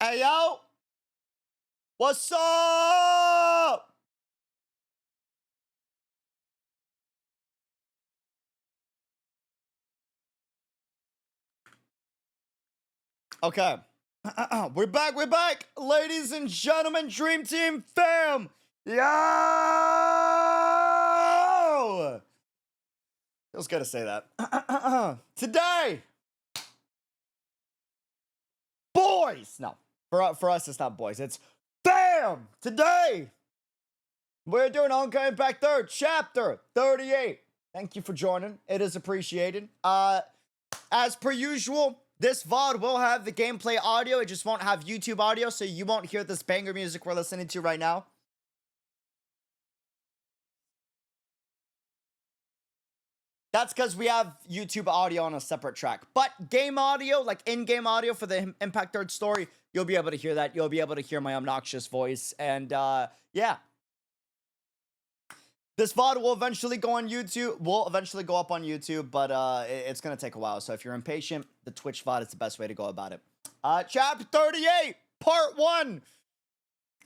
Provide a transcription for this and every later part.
Hey, yo! What's up? Okay. We're back, ladies and gentlemen, Dream Team fam! Yo! Feels good to say that. Today, boys! No, for us, it's not boys, it's fam! Today, we're doing Ongoing Impact 3rd, Chapter 38. Thank you for joining. It is appreciated. As per usual, this VOD will have the gameplay audio. It just won't have YouTube audio, so you won't hear this banger music we're listening to right now. That's because we have YouTube audio on a separate track. But game audio, like in-game audio for the Impact 3rd story, you'll be able to hear that. You'll be able to hear my obnoxious voice. And yeah. This VOD will eventually go on YouTube. Will eventually go up on YouTube, but it's going to take a while. So if you're impatient, the Twitch VOD is the best way to go about it. Chapter 38, Part 1.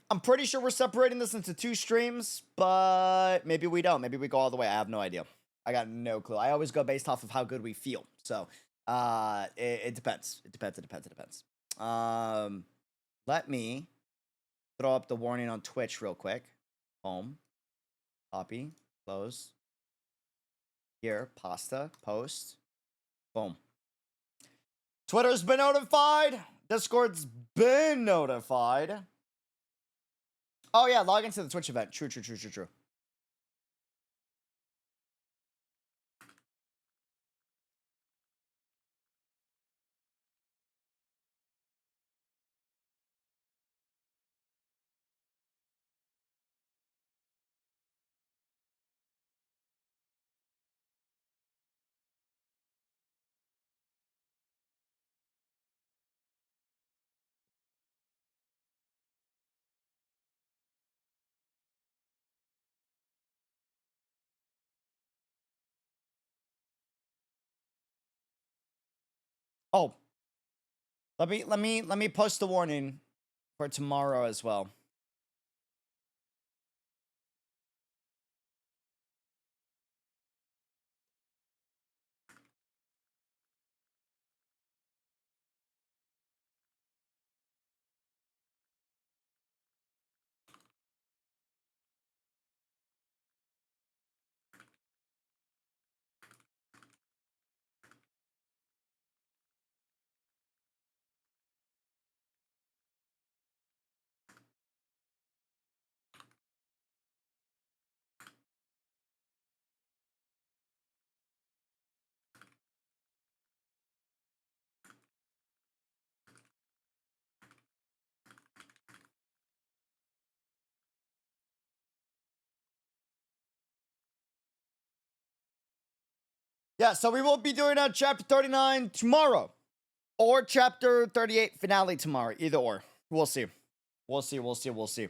I'm pretty sure we're separating this into 2 streams, but maybe we don't. Maybe we go all the way. I have no idea. I got no clue. I always go based off of how good we feel. So it depends. It depends. Let me throw up the warning on Twitch real quick. Home. Copy, close, here, pasta, post, boom. Twitter's been notified. Discord's been notified. Oh yeah, log into the Twitch event. True. Oh, let me post the warning for tomorrow as well. Yeah, so we will be doing chapter 39 tomorrow, or chapter 38 finale tomorrow. Either or, we'll see. We'll see.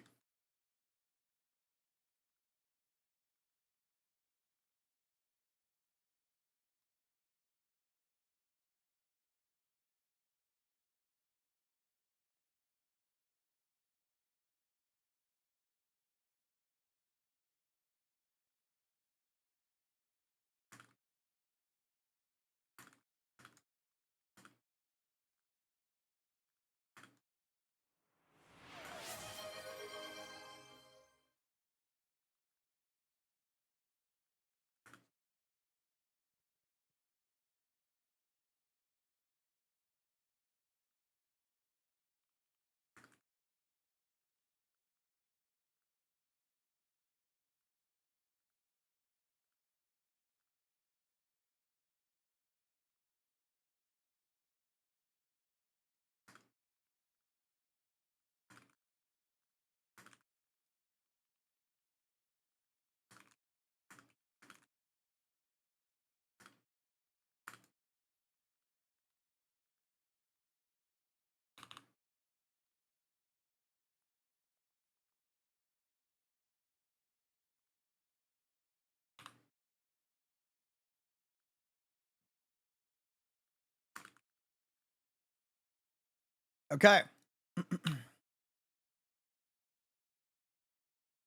Okay.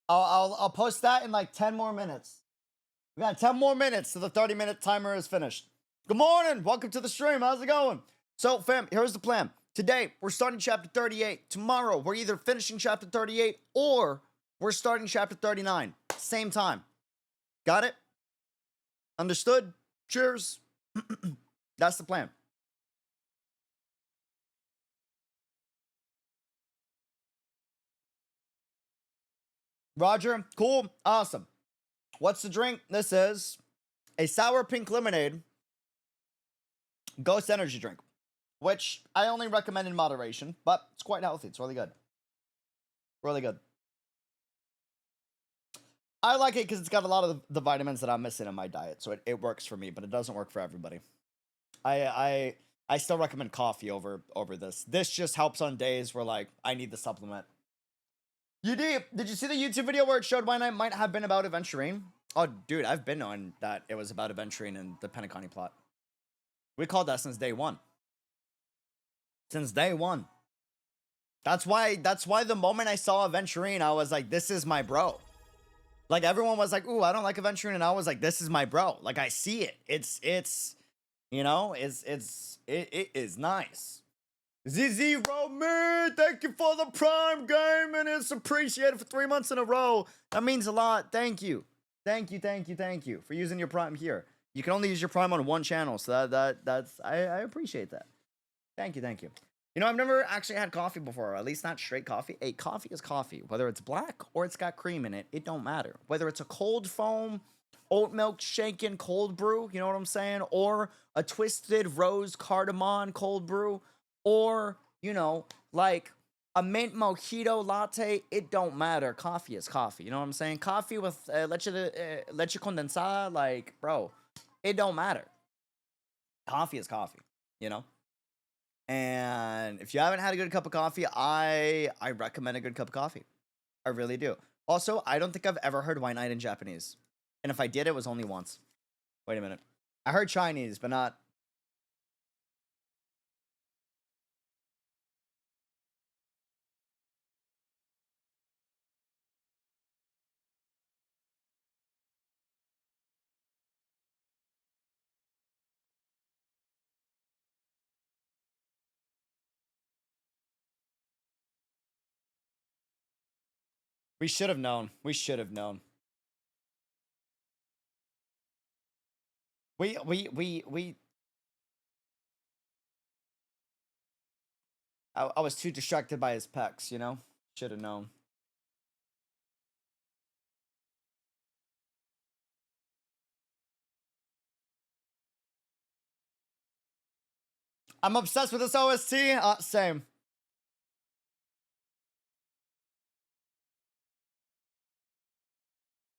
I'll post that in like 10 more minutes. We got 10 more minutes till the 30-minute timer is finished. Good morning. Welcome to the stream. How's it going? So, fam, here's the plan. Today, we're starting chapter 38. Tomorrow, we're either finishing chapter 38 or we're starting chapter 39. Same time. Got it? Understood? Cheers. That's the plan. Roger, cool, awesome. What's the drink? This is a sour pink lemonade ghost energy drink, which I only recommend in moderation, but it's quite healthy. It's really good. Really good. I like it because it's got a lot of the vitamins that I'm missing in my diet, so it works for me, but it doesn't work for everybody. I still recommend coffee over this. This just helps on days where like I need the supplement. Did you see the YouTube video where it showed why I might have been about Aventurine? Oh, dude, I've been knowing that it was about Aventurine and the Penacony plot. We called that since day one. Since day one. That's why the moment I saw Aventurine, I was like, this is my bro. Like, everyone was like, ooh, I don't like Aventurine, and I was like, this is my bro. Like, I see it. It's you know, it is nice. ZZ Romer, thank you for the Prime game, and it's appreciated for 3 months in a row. That means a lot. Thank you. Thank you for using your Prime here. You can only use your Prime on one channel, so that's I appreciate that. Thank you. You know, I've never actually had coffee before, or at least not straight coffee. Hey, coffee is coffee. Whether it's black or it's got cream in it, it don't matter. Whether it's a cold foam, oat milk shaken cold brew, you know what I'm saying? Or a twisted rose cardamom cold brew, or, you know, like a mint mojito latte, it don't matter. Coffee is coffee, you know what I'm saying? Coffee with leche condensada, like, bro, it don't matter. Coffee is coffee, you know? And if you haven't had a good cup of coffee, I recommend a good cup of coffee. I really do. Also, I don't think I've ever heard wine night in Japanese. And if I did, it was only once. Wait a minute. I heard Chinese, but not... We should have known. We should have known. We I was too distracted by his pecs, you know? Should have known. I'm obsessed with this OST. Same.